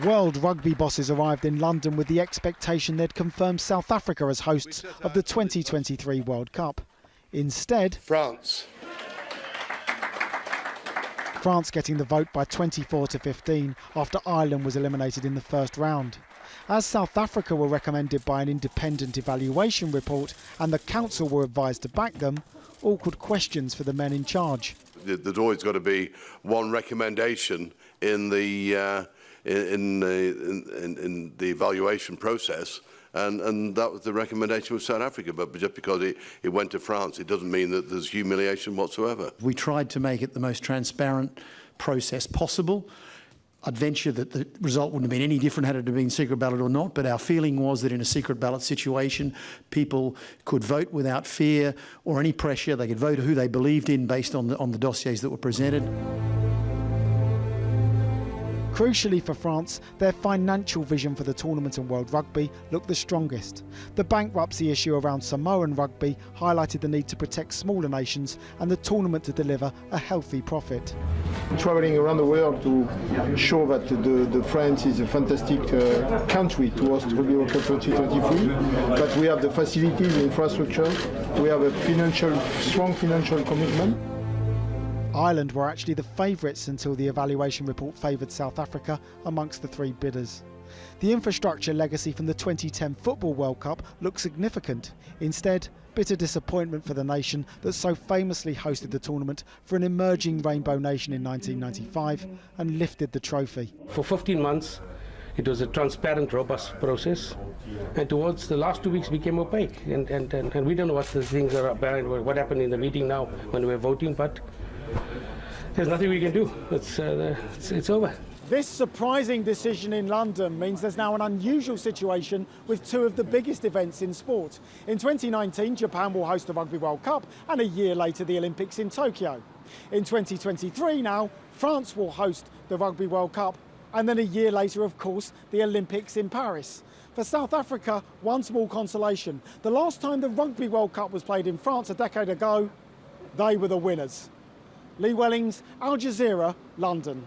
World rugby bosses arrived in London with the expectation they'd confirm South Africa as hosts of the 2023 World Cup. Instead, France getting the vote by 24-15 after Ireland was eliminated in the first round. As South Africa were recommended by an independent evaluation report and the council were advised to back them, awkward questions for the men in charge. There's always got to be one recommendation in the evaluation process, and that was the recommendation of South Africa. But just because it went to France, it doesn't mean that there's humiliation whatsoever. We tried to make it the most transparent process possible. I'd venture that the result wouldn't have been any different had it been secret ballot or not, but our feeling was that in a secret ballot situation, people could vote without fear or any pressure. They could vote who they believed in based on the dossiers that were presented. Crucially for France, their financial vision for the tournament and World Rugby looked the strongest. The bankruptcy issue around Samoan rugby highlighted the need to protect smaller nations and the tournament to deliver a healthy profit. Travelling around the world to show that the France is a fantastic country to host Rugby World Cup 2023, that we have the facilities, the infrastructure, we have a strong financial commitment. Ireland were actually the favourites until the evaluation report favoured South Africa amongst the three bidders. The infrastructure legacy from the 2010 Football World Cup looked significant. Instead, bitter disappointment for the nation that so famously hosted the tournament for an emerging rainbow nation in 1995 and lifted the trophy. For 15 months, it was a transparent, robust process, and towards the last 2 weeks became opaque. And we don't know what the things are about, what happened in the meeting now when we're voting, but there's nothing we can do. It's over. This surprising decision in London means there's now an unusual situation with two of the biggest events in sport. In 2019, Japan will host the Rugby World Cup, and a year later the Olympics in Tokyo. In 2023 now, France will host the Rugby World Cup, and then a year later, of course, the Olympics in Paris. For South Africa, one small consolation. The last time the Rugby World Cup was played in France a decade ago, they were the winners. Lee Wellings, Al Jazeera, London.